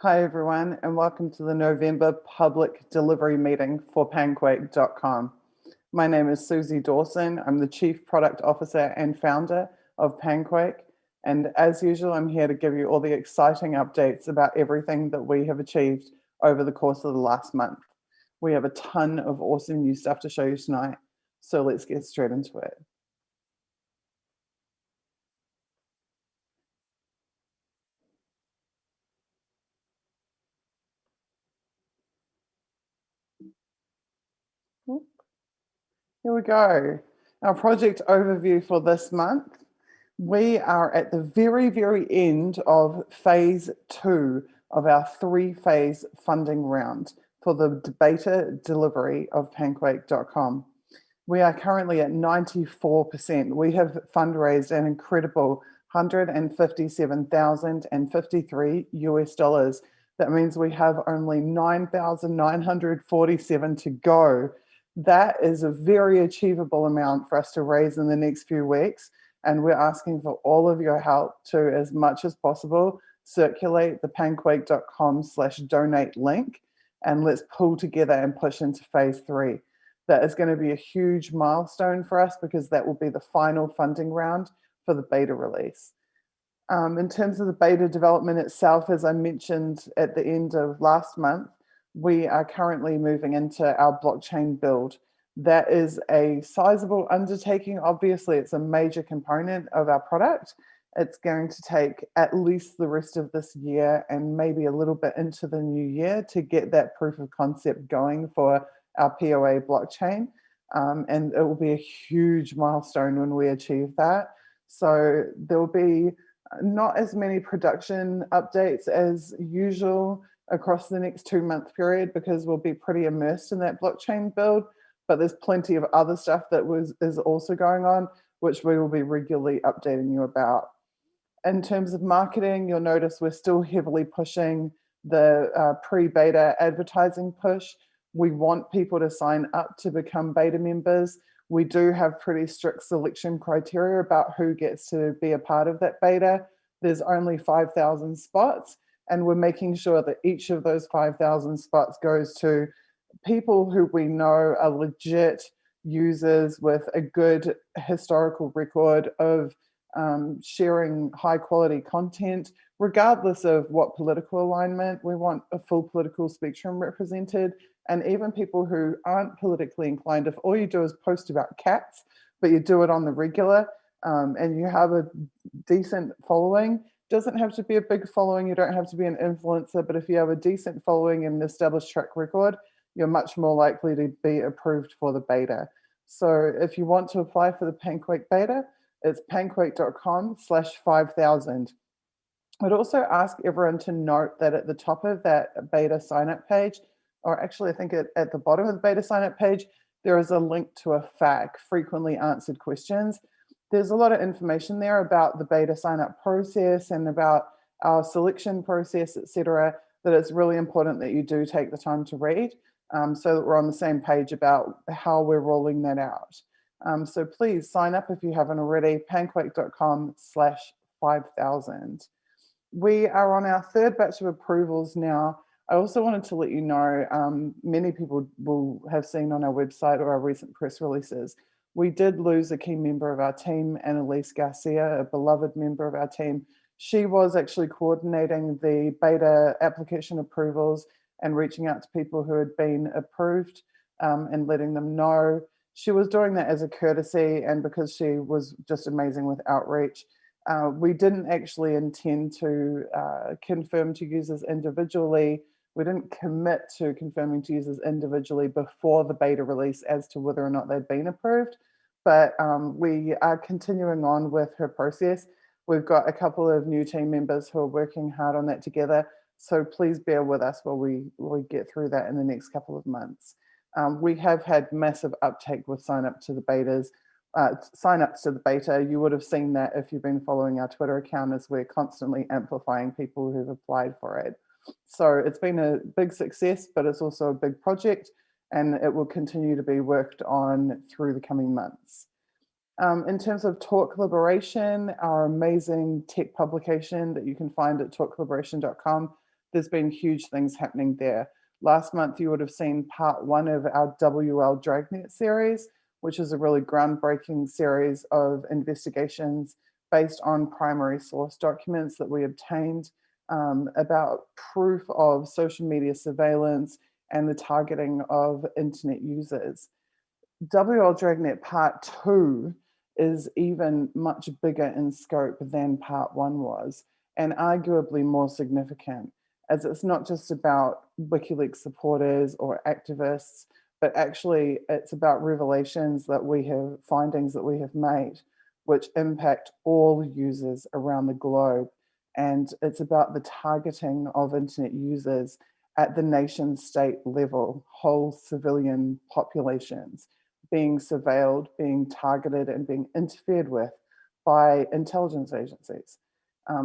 Hi everyone, and welcome to the November public delivery meeting for Panquake.com. My name is Suzie Dawson. I'm the Chief Product Officer and founder of Panquake. And as usual, I'm here to give you all the exciting updates about everything that we have achieved over the course of the last month. We have a ton of awesome new stuff to show you tonight, so let's get straight into it. Here we go. Our project overview for this month. We are at the very end of phase 2 of our 3-phase funding round for the beta delivery of Panquake.com. We are currently at 94%. We have fundraised an incredible $157,053 US. That means we have only 9,947 to go. That is a very achievable amount for us to raise in the next few weeks. And we're asking for all of your help to, as much as possible, circulate the panquake.com/donate link, and let's pull together and push into phase 3. That is going to be a huge milestone for us because that will be the final funding round for the beta release. In terms of the beta development itself, as I mentioned at the end of last month, we are currently moving into our blockchain build. That is a sizable undertaking. Obviously, it's a major component of our product. It's going to take at least the rest of this year and maybe a little bit into the new year to get that proof of concept going for our POA blockchain. And it will be a huge milestone when we achieve that. So there will be not as many production updates as usual across the next 2-month period because we'll be pretty immersed in that blockchain build. But there's plenty of other stuff that is also going on, which we will be regularly updating you about. In terms of marketing, you'll notice we're still heavily pushing the pre-beta advertising push. We want people to sign up to become beta members. We do have pretty strict selection criteria about who gets to be a part of that beta. There's only 5,000 spots, and we're making sure that each of those 5,000 spots goes to people who we know are legit users with a good historical record of sharing high quality content, regardless of what political alignment. We want a full political spectrum represented, and even people who aren't politically inclined. If all you do is post about cats, but you do it on the regular, and you have a decent following, doesn't have to be a big following, you don't have to be an influencer, but if you have a decent following and an established track record, you're much more likely to be approved for the beta. So if you want to apply for the Panquake beta, it's panquake.com/5000. I'd also ask everyone to note that at the top of that beta sign-up page, or actually I think at the bottom of the beta sign-up page, there is a link to a FAQ, frequently answered questions. There's a lot of information there about the beta sign-up process and about our selection process, etc., that it's really important that you do take the time to read, so that we're on the same page about how we're rolling that out. So please sign up if you haven't already, panquake.com/5000. We are on our 3rd batch of approvals now. I also wanted to let you know, many people will have seen on our website or our recent press releases, we did lose a key member of our team, Annalise Garcia, a beloved member of our team. She was actually coordinating the beta application approvals and reaching out to people who had been approved and letting them know. She was doing that as a courtesy and because she was just amazing with outreach. We didn't actually intend to confirm to users individually. We didn't commit to confirming to users individually before the beta release as to whether or not they'd been approved, but we are continuing on with her process. We've got a couple of new team members who are working hard on that together, so please bear with us while we get through that in the next couple of months. We have had massive uptake with sign-ups to the beta. You would have seen that if you've been following our Twitter account, as we're constantly amplifying people who've applied for it. So it's been a big success, but it's also a big project, and it will continue to be worked on through the coming months. In terms of Talk Liberation, our amazing tech publication that you can find at talkliberation.com, there's been huge things happening there. Last month, you would have seen part one of our WL Dragnet series, which is a really groundbreaking series of investigations based on primary source documents that we obtained about proof of social media surveillance and the targeting of internet users. WL Dragnet Part 2 is even much bigger in scope than Part 1 was, and arguably more significant, as it's not just about WikiLeaks supporters or activists, but actually it's about revelations that we have, findings that we have made, which impact all users around the globe. And it's about the targeting of internet users at the nation state level, whole civilian populations being surveilled, being targeted, and being interfered with by intelligence agencies.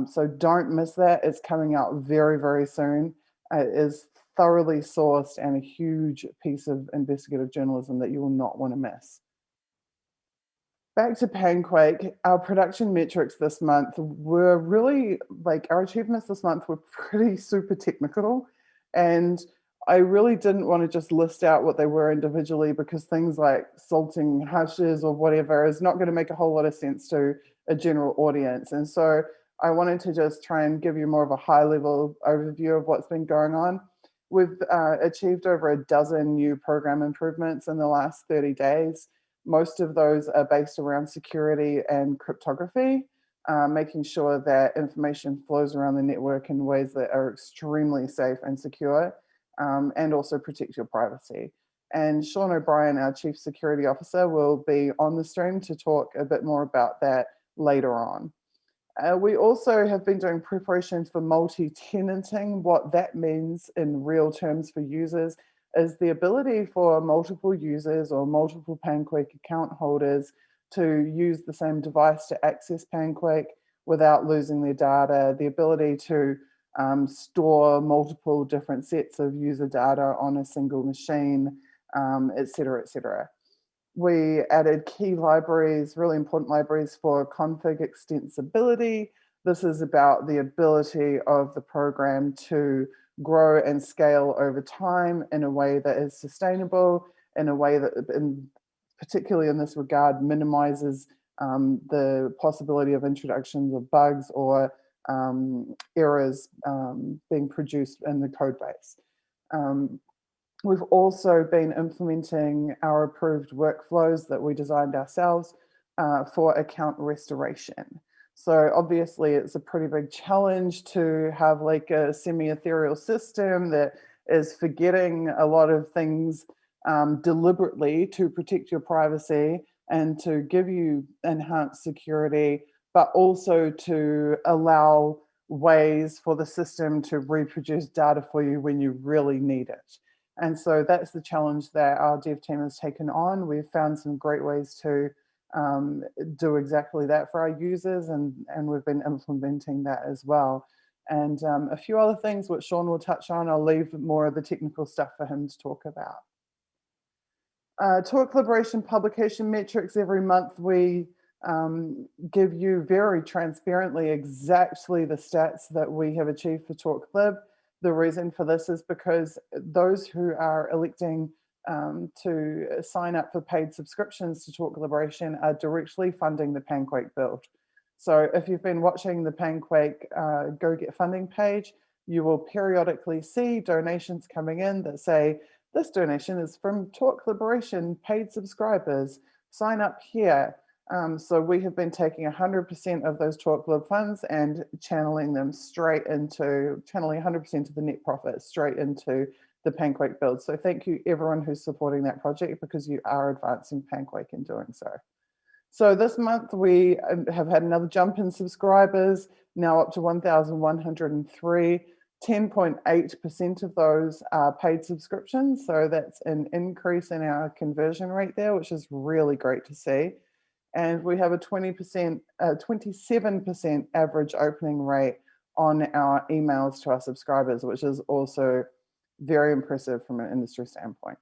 So don't miss that. It's coming out very, very soon. It is thoroughly sourced and a huge piece of investigative journalism that you will not want to miss. Back to Panquake, our production metrics this month were really, like, our achievements this month were pretty super technical. And I really didn't want to just list out what they were individually, because things like salting hashes or whatever is not going to make a whole lot of sense to a general audience. And so I wanted to just try and give you more of a high level overview of what's been going on. We've achieved over a dozen new program improvements in the last 30 days. Most of those are based around security and cryptography, making sure that information flows around the network in ways that are extremely safe and secure, and also protect your privacy. And Sean O'Brien, our Chief Security Officer, will be on the stream to talk a bit more about that later on. We also have been doing preparations for multi-tenanting. What that means in real terms for users is the ability for multiple users or multiple Panquake account holders to use the same device to access Panquake without losing their data, the ability to store multiple different sets of user data on a single machine, et cetera, et cetera. We added key libraries, really important libraries for config extensibility. This is about the ability of the program to grow and scale over time in a way that is sustainable, in a way that, particularly in this regard, minimizes the possibility of introductions of bugs or errors being produced in the code base. We've also been implementing our approved workflows that we designed ourselves for account restoration. So obviously it's a pretty big challenge to have like a semi-ethereal system that is forgetting a lot of things deliberately to protect your privacy and to give you enhanced security, but also to allow ways for the system to reproduce data for you when you really need it. And so that's the challenge that our dev team has taken on. We've found some great ways to do exactly that for our users, and we've been implementing that as well. And a few other things which Sean will touch on. I'll leave more of the technical stuff for him to talk about. Talk Liberation publication metrics. Every month we give you very transparently exactly the stats that we have achieved for Talk Lib. The reason for this is because those who are electing to sign up for paid subscriptions to Talk Liberation are directly funding the Panquake build. So if you've been watching the Panquake Go Get Funding page, you will periodically see donations coming in that say, this donation is from Talk Liberation paid subscribers, sign up here. So we have been taking 100% of those Talk Lib funds and channeling them straight into, channeling 100% of the net profit straight into the Panquake build. So thank you everyone who's supporting that project, because you are advancing Panquake in doing so. So this month we have had another jump in subscribers, now up to 1,103. 10.8% of those are paid subscriptions. So that's an increase in our conversion rate there, which is really great to see. And we have a 27% average opening rate on our emails to our subscribers, which is also very impressive from an industry standpoint.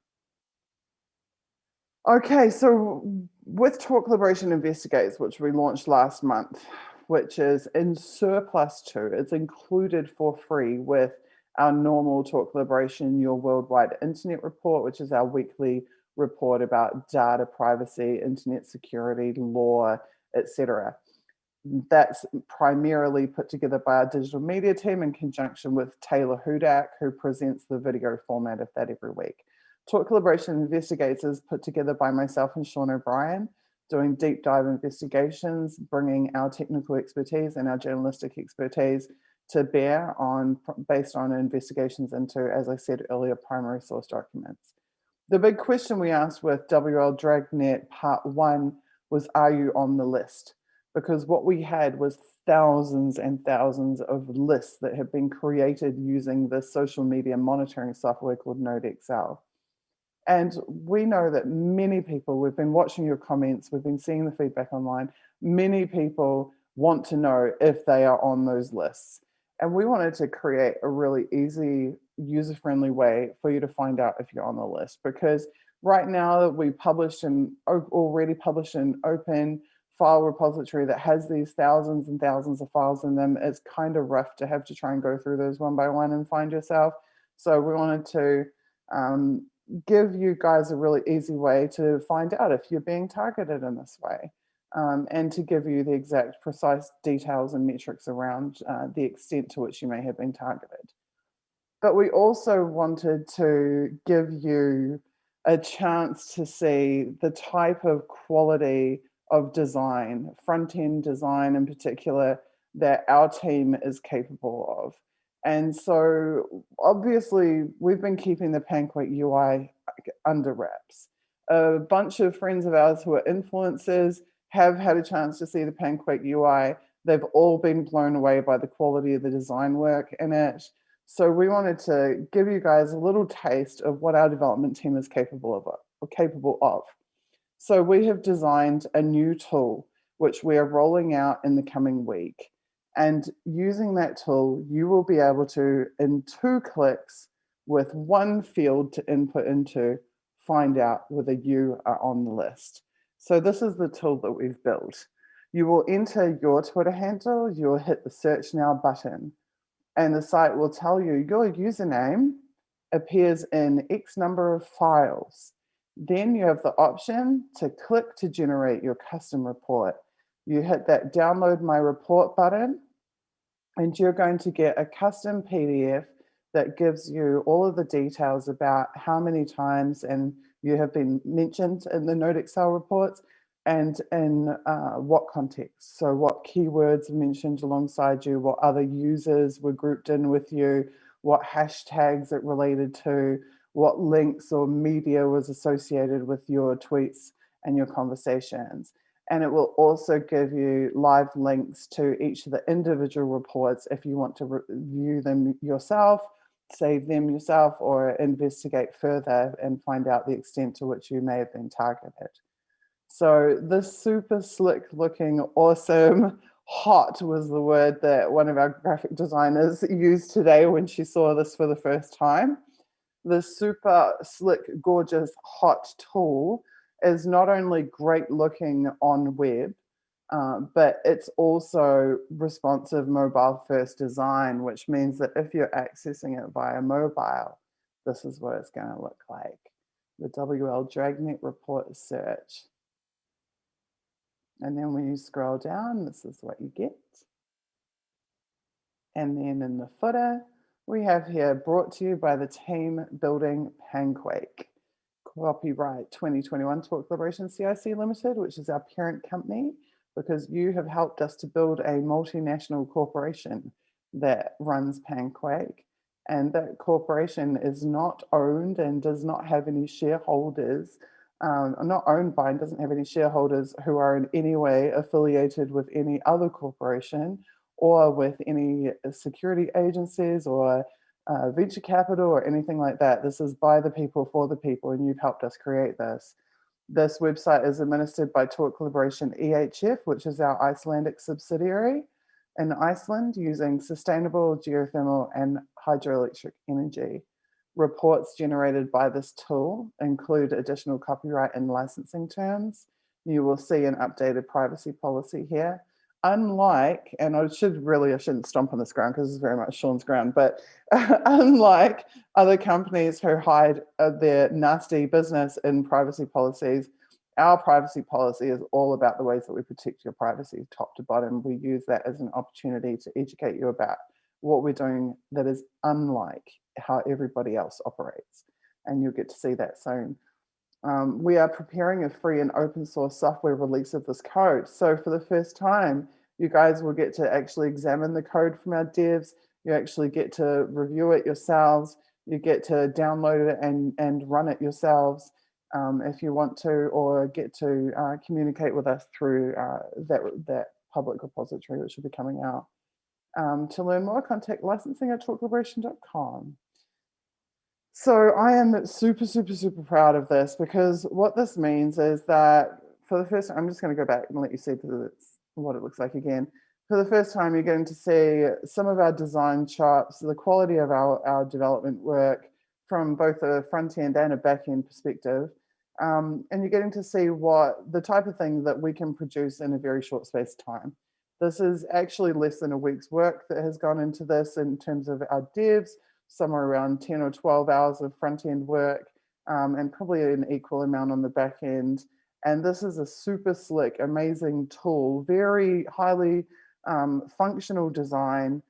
Okay, so with Talk Liberation Investigates, which we launched last month, which is in surplus to, it's included for free with our normal Talk Collaboration, Your Worldwide Internet Report, which is our weekly report about data privacy, internet security, law, etc. That's primarily put together by our digital media team in conjunction with Taylor Hudak, who presents the video format of that every week. Talk Collaboration Investigates is put together by myself and Sean O'Brien, doing deep dive investigations, bringing our technical expertise and our journalistic expertise to bear on, based on investigations into, as I said earlier, primary source documents. The big question we asked with WL Dragnet Part 1 was, are you on the list? Because what we had was thousands and thousands of lists that have been created using the social media monitoring software called NodeXL. And we know that many people, we've been watching your comments, we've been seeing the feedback online, many people want to know if they are on those lists. And we wanted to create a really easy, user-friendly way for you to find out if you're on the list. Because right now that we already published an open file repository that has these thousands and thousands of files in them, it's kind of rough to have to try and go through those one by one and find yourself. So we wanted to give you guys a really easy way to find out if you're being targeted in this way, and to give you the exact precise details and metrics around the extent to which you may have been targeted. But we also wanted to give you a chance to see the type of quality of design, front-end design in particular, that our team is capable of. And so obviously we've been keeping the Panquake UI under wraps. A bunch of friends of ours who are influencers have had a chance to see the Panquake UI. They've all been blown away by the quality of the design work in it. So we wanted to give you guys a little taste of what our development team is capable of. So we have designed a new tool, which we are rolling out in the coming week. And using that tool, you will be able to, in 2 clicks, with 1 field to input into, find out whether you are on the list. So this is the tool that we've built. You will enter your Twitter handle, you'll hit the Search Now button, and the site will tell you your username appears in X number of files. Then you have the option to click to generate your custom report. You hit that Download My Report button, and you're going to get a custom PDF that gives you all of the details about how many times and you have been mentioned in the NodeXL reports, and in what context. So what keywords are mentioned alongside you, what other users were grouped in with you, what hashtags it related to, what links or media was associated with your tweets and your conversations. And it will also give you live links to each of the individual reports if you want to view them yourself, save them yourself, or investigate further and find out the extent to which you may have been targeted. So this super slick looking, awesome, hot was the word that one of our graphic designers used today when she saw this for the first time. The super slick, gorgeous, hot tool is not only great looking on web, but it's also responsive mobile first design, which means that if you're accessing it via mobile, this is what it's going to look like. The WL Dragnet report search. And then when you scroll down, this is what you get. And then in the footer, we have here, brought to you by the team building Panquake. Copyright 2021 Talk Collaboration CIC Limited, which is our parent company, because you have helped us to build a multinational corporation that runs Panquake. And that corporation is not owned and does not have any shareholders, not owned by and doesn't have any shareholders who are in any way affiliated with any other corporation or with any security agencies or venture capital or anything like that. This is by the people, for the people, and you've helped us create this. This website is administered by Talk Collaboration EHF, which is our Icelandic subsidiary in Iceland, using sustainable geothermal and hydroelectric energy. Reports generated by this tool include additional copyright and licensing terms. You will see an updated privacy policy here. unlike, and I shouldn't stomp on this ground because it's very much Sean's ground, but unlike other companies who hide their nasty business in privacy policies, our privacy policy is all about the ways that we protect your privacy top to bottom. We use that as an opportunity to educate you about what we're doing that is unlike how everybody else operates. And you'll get to see that soon. We are preparing a free and open source software release of this code. So for the first time, you guys will get to actually examine the code from our devs. You actually get to review it yourselves. You get to download it and run it yourselves if you want to, or get to communicate with us through that public repository, which will be coming out. To learn more, contact licensing@talkliberation.com. So I am super, super, super proud of this, because what this means is that for the first time, I'm just going to go back and let you see what it looks like again. For the first time, you're going to see some of our design chops, the quality of our development work from both a front end and a back end perspective. And you're getting to see what the type of thing that we can produce in a very short space of time. This is actually less than a week's work that has gone into this in terms of our devs, somewhere around 10 or 12 hours of front end work, and probably an equal amount on the back end. And this is a super slick, amazing tool, very highly functional design,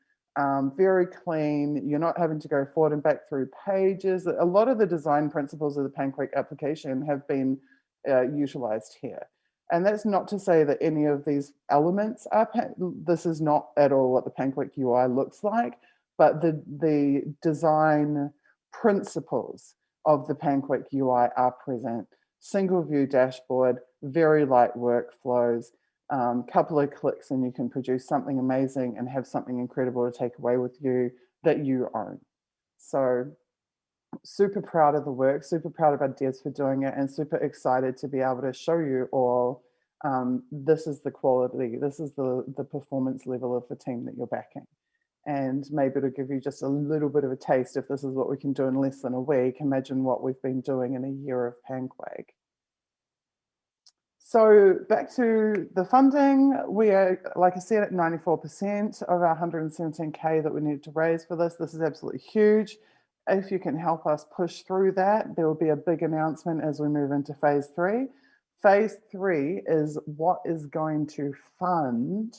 very clean. You're not having to go forward and back through pages. A lot of the design principles of the Panquake application have been utilized here. And that's not to say that any of these elements are, this is not at all what the Panquake UI looks like, but the design principles of the Panquake UI are present. Single view dashboard, very light workflows, couple of clicks and you can produce something amazing and have something incredible to take away with you that you own. So super proud of the work, super proud of our devs for doing it, and super excited to be able to show you all this is the quality, this is the performance level of the team that you're backing. And maybe it'll give you just a little bit of a taste. If this is what we can do in less than a week, imagine what we've been doing in a year of Panquake. So back to the funding, we are, like I said, at 94% of our 117K that we need to raise for this. This is absolutely huge. If you can help us push through that, there will be a big announcement as we move into phase 3. Phase 3 is what is going to fund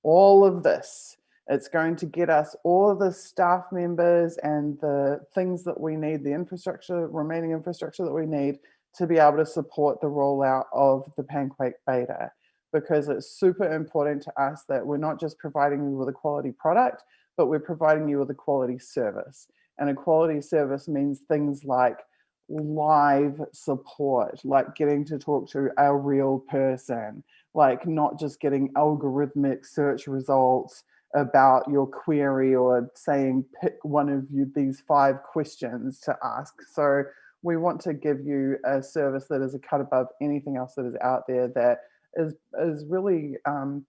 all of this. It's going to get us all of the staff members and the things that we need, the infrastructure, remaining infrastructure that we need to be able to support the rollout of the Panquake beta, because it's super important to us that we're not just providing you with a quality product, but we're providing you with a quality service. And a quality service means things like live support, like getting to talk to a real person, like not just getting algorithmic search results about your query or saying pick one of these 5 questions to ask. So we want to give you a service that is a cut above anything else that is out there, that is really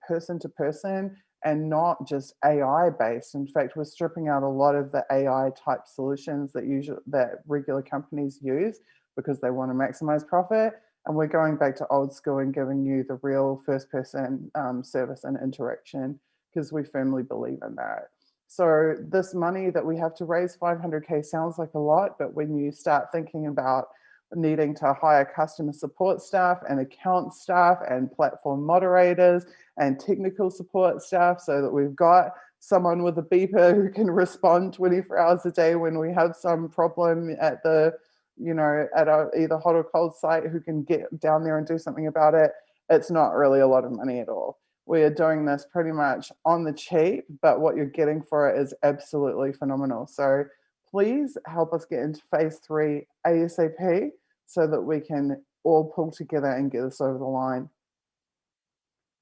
person to person and not just AI based. In fact, we're stripping out a lot of the AI type solutions that regular companies use because they want to maximize profit. And we're going back to old school and giving you the real first person service and interaction, because we firmly believe in that. So this money that we have to raise, 500K, sounds like a lot, but when you start thinking about needing to hire customer support staff and account staff and platform moderators and technical support staff, so that we've got someone with a beeper who can respond 24 hours a day when we have some problem at at our either hot or cold site, who can get down there and do something about it, it's not really a lot of money at all. We are doing this pretty much on the cheap, but what you're getting for it is absolutely phenomenal. So please help us get into phase 3 ASAP so that we can all pull together and get this over the line.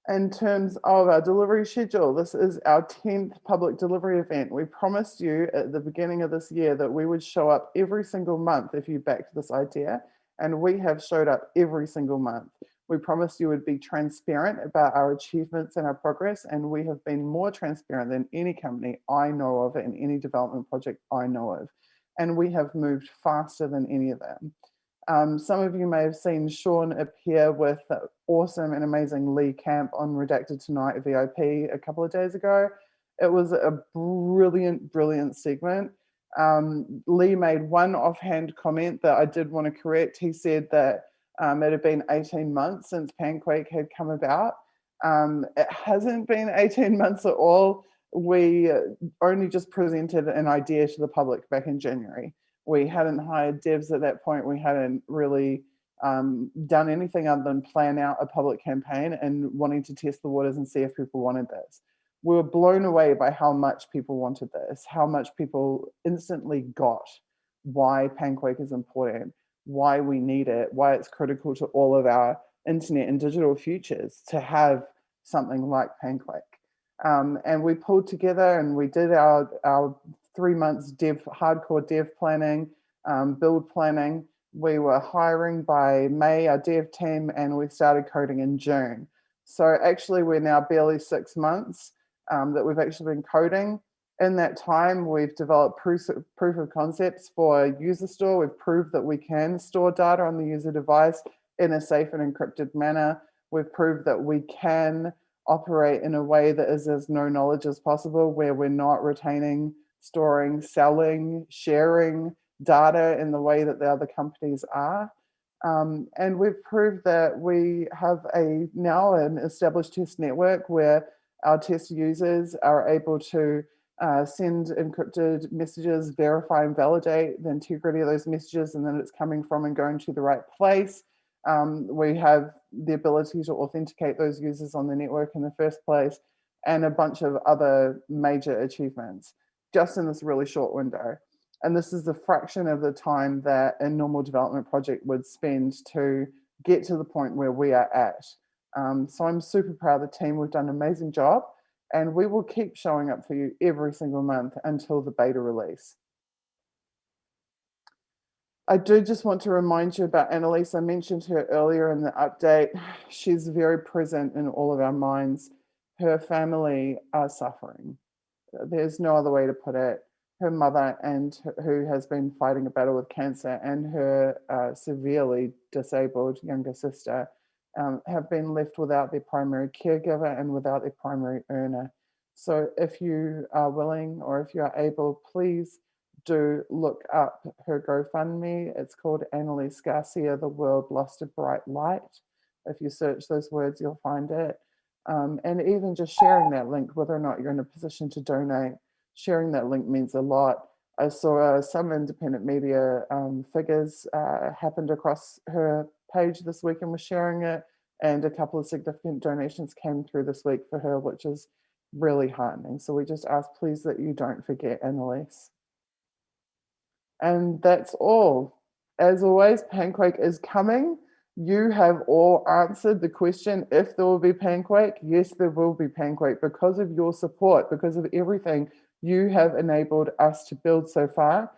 In terms of our delivery schedule, this is our 10th public delivery event. We promised you at the beginning of this year that we would show up every single month if you backed this idea, and we have showed up every single month. We promised you would be transparent about our achievements and our progress, and we have been more transparent than any company I know of and any development project I know of. And we have moved faster than any of them. Some of you may have seen Sean appear with awesome and amazing Lee Camp on Redacted Tonight VIP a couple of days ago. It was a brilliant, brilliant segment. Lee made one offhand comment that I did want to correct. He said that it had been 18 months since Panquake had come about. It hasn't been 18 months at all. We only just presented an idea to the public back in January. We hadn't hired devs at that point. We hadn't really done anything other than plan out a public campaign and wanting to test the waters and see if people wanted this. We were blown away by how much people wanted this, how much people instantly got why Panquake is important, why we need it, why it's critical to all of our internet and digital futures to have something like Panquake. And we pulled together and we did our 3 months hardcore dev planning, build planning. We were hiring by May, our dev team, and we started coding in June. So actually we're now barely 6 months that we've actually been coding. In that time, we've developed proof of concepts for user store. We've proved that we can store data on the user device in a safe and encrypted manner. We've proved that we can operate in a way that is as no knowledge as possible, where we're not retaining, storing, selling, sharing data in the way that the other companies are. And we've proved that we have now an established test network where our test users are able to send encrypted messages, verify and validate the integrity of those messages and that it's coming from and going to the right place. We have the ability to authenticate those users on the network in the first place, and a bunch of other major achievements just in this really short window. And this is the fraction of the time that a normal development project would spend to get to the point where we are at. So I'm super proud of the team. We've done an amazing job, and we will keep showing up for you every single month until the beta release. I do just want to remind you about Annalise. I mentioned her earlier in the update. She's very present in all of our minds. Her family are suffering. There's no other way to put it. Her mother, who has been fighting a battle with cancer, and her severely disabled younger sister have been left without their primary caregiver and without their primary earner. So if you are willing or if you are able, please do look up her GoFundMe. It's called Annalise Garcia, The World Lost a Bright Light. If you search those words, you'll find it. And even just sharing that link, whether or not you're in a position to donate, sharing that link means a lot. I saw some independent media figures happened across her page this week and was sharing it, and a couple of significant donations came through this week for her, which is really heartening. So we just ask, please, that you don't forget Annalise. And that's all. As always, Panquake is coming. You have all answered the question if there will be Panquake. Yes, there will be Panquake because of your support, because of everything you have enabled us to build so far.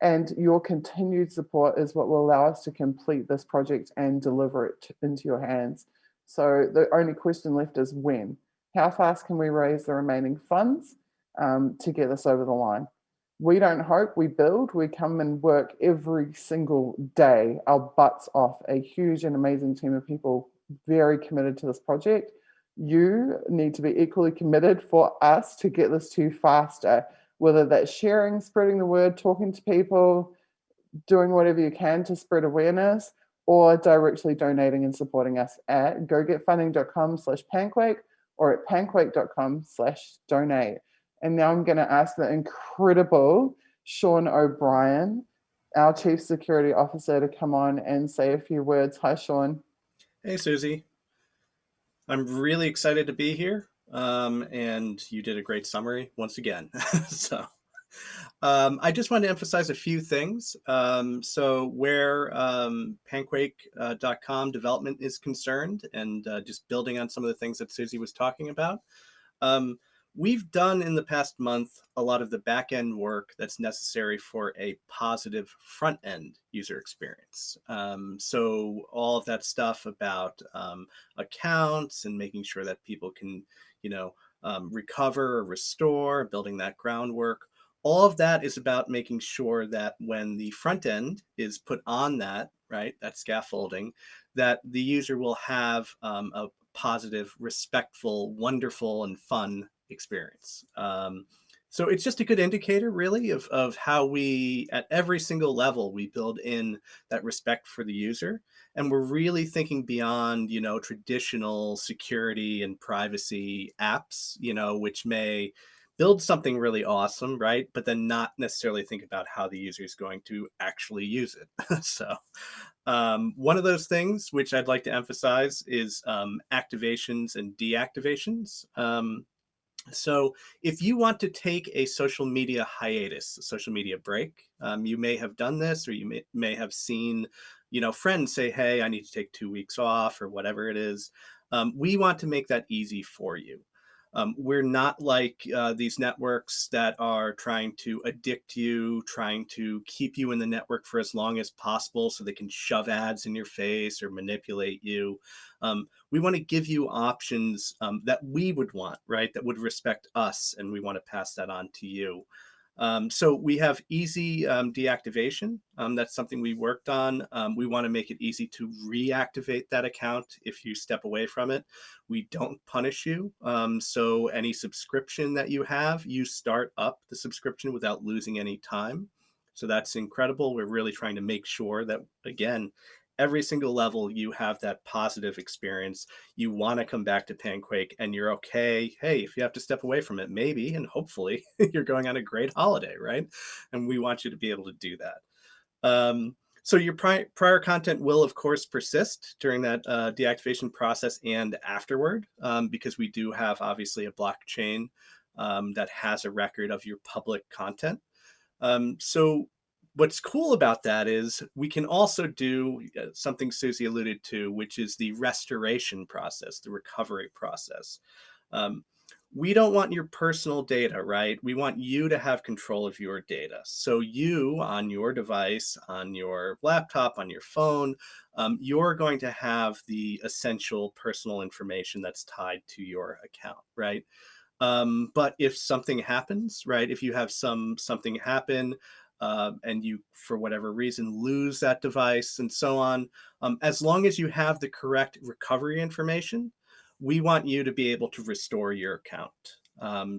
And your continued support is what will allow us to complete this project and deliver it into your hands. So the only question left is when. How fast can we raise the remaining funds to get this over the line? We don't hope, we build. We come and work every single day, our butts off, a huge and amazing team of people very committed to this project. You need to be equally committed for us to get this to you faster, whether that's sharing, spreading the word, talking to people, doing whatever you can to spread awareness, or directly donating and supporting us at gogetfunding.com/panquake or at panquake.com/donate. And now I'm going to ask the incredible Sean O'Brien, our Chief Security Officer, to come on and say a few words. Hi, Sean. Hey, Susie. I'm really excited to be here. And you did a great summary once again. So I just want to emphasize a few things. So where panquake.com development is concerned, and just building on some of the things that Susie was talking about, we've done in the past month a lot of the back end work that's necessary for a positive front end user experience. So all of that stuff about accounts and making sure that people can, recover or restore, building that groundwork. All of that is about making sure that when the front end is put on that, right, that scaffolding, that the user will have a positive, respectful, wonderful, and fun experience. So it's just a good indicator, really, of how we, at every single level, we build in that respect for the user. And we're really thinking beyond, traditional security and privacy apps, which may build something really awesome, right? But then not necessarily think about how the user is going to actually use it. So, one of those things which I'd like to emphasize is activations and deactivations. So, if you want to take a social media hiatus, a social media break, you may have done this, or you may have seen, friends say, "Hey, I need to take 2 weeks off," or whatever it is. We want to make that easy for you. We're not like these networks that are trying to addict you, trying to keep you in the network for as long as possible so they can shove ads in your face or manipulate you. We want to give you options that we would want, right? That would respect us, and we want to pass that on to you. So we have easy deactivation. That's something we worked on. We want to make it easy to reactivate that account if you step away from it. We don't punish you. So any subscription that you have, you start up the subscription without losing any time. So that's incredible. We're really trying to make sure that, again, every single level you have that positive experience. You want to come back to Panquake, and you're okay. Hey, if you have to step away from it, maybe, and hopefully you're going on a great holiday, right? And we want you to be able to do that. So your prior content will, of course, persist during that deactivation process and afterward, because we do have obviously a blockchain that has a record of your public content. So what's cool about that is we can also do something Susie alluded to, which is the restoration process, the recovery process. Um, we don't want your personal data, right? We want you to have control of your data. So you, on your device, on your laptop, on your phone, you're going to have the essential personal information that's tied to your account, right? But if something happens, right? If you have something happen, and you, for whatever reason, lose that device and so on, as long as you have the correct recovery information, we want you to be able to restore your account.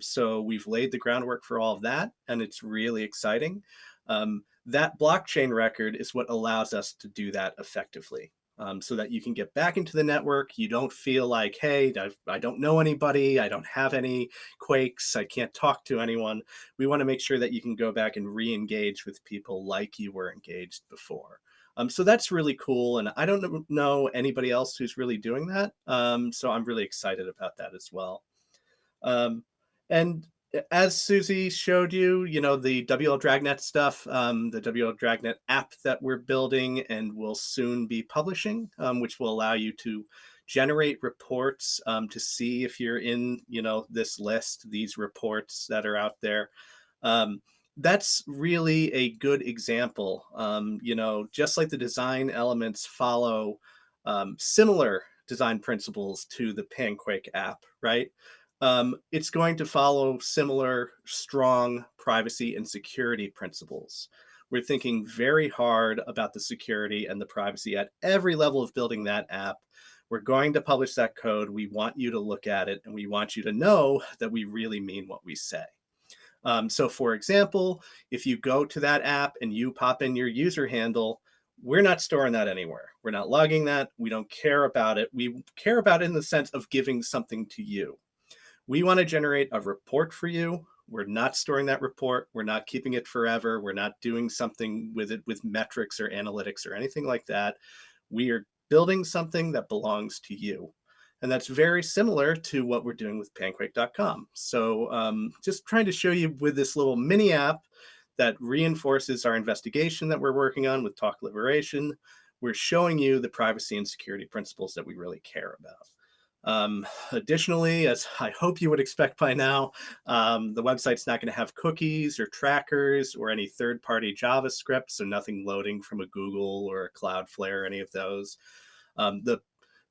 So we've laid the groundwork for all of that, and it's really exciting. That blockchain record is what allows us to do that effectively. So that you can get back into the network. You don't feel like, hey, I don't know anybody. I don't have any quakes. I can't talk to anyone. We want to make sure that you can go back and re-engage with people like you were engaged before. So that's really cool. And I don't know anybody else who's really doing that. So I'm really excited about that as well. Um, and as Susie showed you, the WL Dragnet stuff, the WL Dragnet app that we're building and will soon be publishing, which will allow you to generate reports to see if you're in, this list, these reports that are out there. That's really a good example. Just like the design elements follow similar design principles to the Panquake app, right? It's going to follow similar strong privacy and security principles. We're thinking very hard about the security and the privacy at every level of building that app. We're going to publish that code. We want you to look at it, and we want you to know that we really mean what we say. So for example, if you go to that app and you pop in your user handle, we're not storing that anywhere. We're not logging that. We don't care about it. We care about it in the sense of giving something to you. We want to generate a report for you. We're not storing that report. We're not keeping it forever. We're not doing something with it with metrics or analytics or anything like that. We are building something that belongs to you. And that's very similar to what we're doing with panquake.com. So just trying to show you with this little mini app that reinforces our investigation that we're working on with Talk Liberation. We're showing you the privacy and security principles that we really care about. Additionally, as I hope you would expect by now, the website's not going to have cookies or trackers or any third-party JavaScript, so nothing loading from a Google or a Cloudflare or any of those. The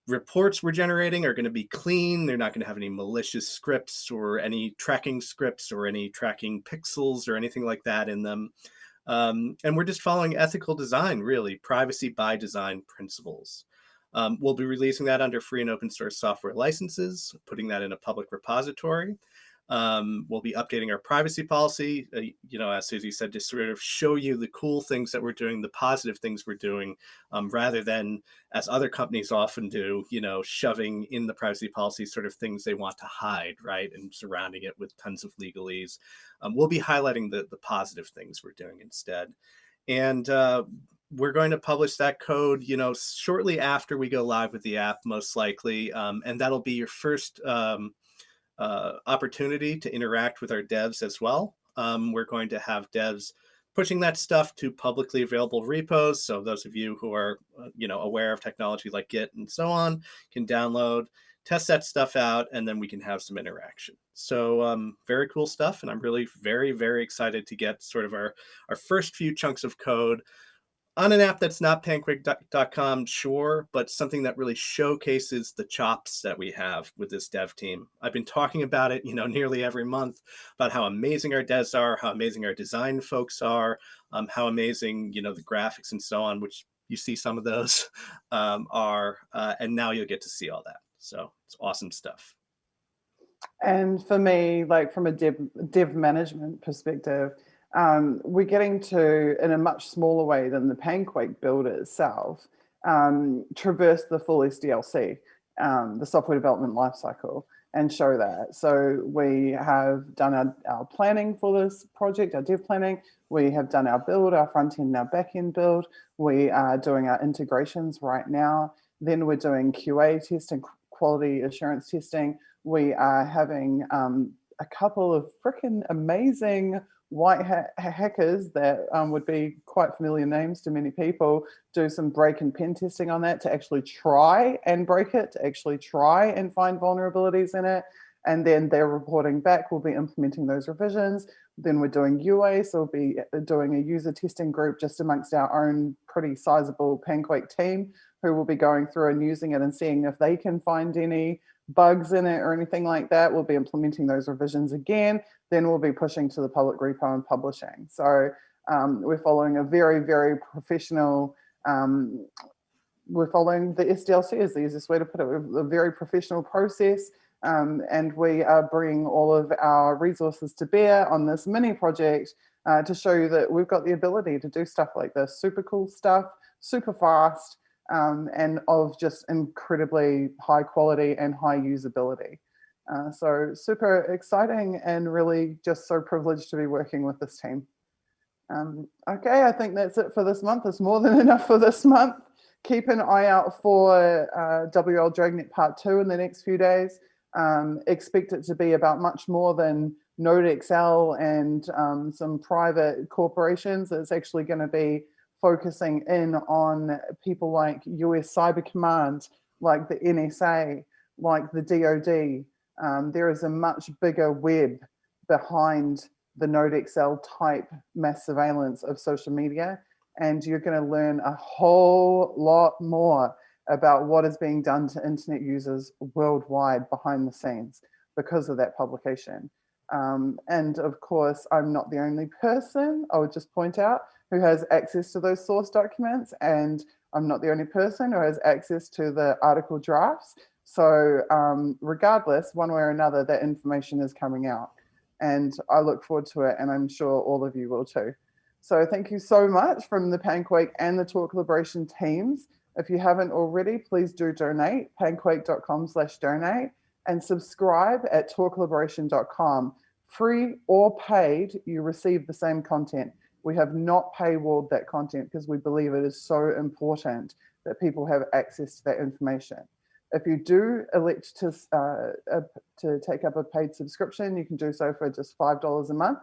reports we're generating are going to be clean. They're not going to have any malicious scripts or any tracking scripts or any tracking pixels or anything like that in them. And we're just following ethical design, really, privacy by design principles. We'll be releasing that under free and open source software licenses, putting that in a public repository. We'll be updating our privacy policy, as Suzie said, to sort of show you the cool things that we're doing, the positive things we're doing, rather than, as other companies often do, shoving in the privacy policy sort of things they want to hide, right, and surrounding it with tons of legalese. We'll be highlighting the positive things we're doing instead. And we're going to publish that code, shortly after we go live with the app, most likely. And that'll be your first opportunity to interact with our devs as well. We're going to have devs pushing that stuff to publicly available repos. So those of you who are, aware of technology like Git and so on can download, test that stuff out, and then we can have some interaction. So very cool stuff. And I'm really very, very excited to get sort of our first few chunks of code on an app that's not panquake.com, sure, but something that really showcases the chops that we have with this dev team. I've been talking about it, nearly every month, about how amazing our devs are, how amazing our design folks are, how amazing, the graphics and so on, which you see some of those are, and now you'll get to see all that. So it's awesome stuff. And for me, like from a dev management perspective, we're getting to, in a much smaller way than the Panquake build itself, traverse the full SDLC, the software development lifecycle, and show that. So we have done our planning for this project, our dev planning. We have done our build, our front end and our back end build. We are doing our integrations right now. Then we're doing QA testing, quality assurance testing. We are having a couple of freaking amazing white hat hackers that would be quite familiar names to many people, do some break and pen testing on that to actually try and break it, to actually try and find vulnerabilities in it. And then they're reporting back, we'll be implementing those revisions. Then we're doing UA, so we'll be doing a user testing group just amongst our own pretty sizable Panquake team, who will be going through and using it and seeing if they can find any bugs in it or anything like that. We'll be implementing those revisions again. Then we'll be pushing to the public repo and publishing. So we're following a very, very professional, we're following the SDLC is the easiest way to put it, a very professional process. And we are bringing all of our resources to bear on this mini project to show you that we've got the ability to do stuff like this, super cool stuff, super fast, and of just incredibly high quality and high usability. So super exciting and really just so privileged to be working with this team. Okay, I think that's it for this month. It's more than enough for this month. Keep an eye out for WL Dragnet Part 2 in the next few days. Expect it to be about much more than NodeXL and some private corporations. It's actually going to be focusing in on people like US Cyber Command, like the NSA, like the DoD. There is a much bigger web behind the NodeXL type mass surveillance of social media, and you're going to learn a whole lot more about what is being done to internet users worldwide behind the scenes because of that publication. And of course, I'm not the only person, I would just point out, who has access to those source documents, and I'm not the only person who has access to the article drafts. So regardless, one way or another, that information is coming out. And I look forward to it, and I'm sure all of you will too. So thank you so much from the Panquake and the Talk Liberation teams. If you haven't already, please do donate, panquake.com/donate, and subscribe at talkliberation.com. Free or paid, you receive the same content. We have not paywalled that content because we believe it is so important that people have access to that information. If you do elect to take up a paid subscription, you can do so for just $5 a month.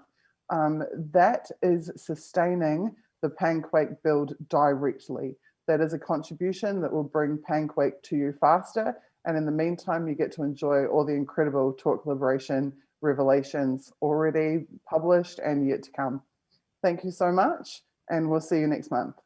That is sustaining the Panquake build directly. That is a contribution that will bring Panquake to you faster. And in the meantime, you get to enjoy all the incredible Talk Liberation revelations already published and yet to come. Thank you so much, and we'll see you next month.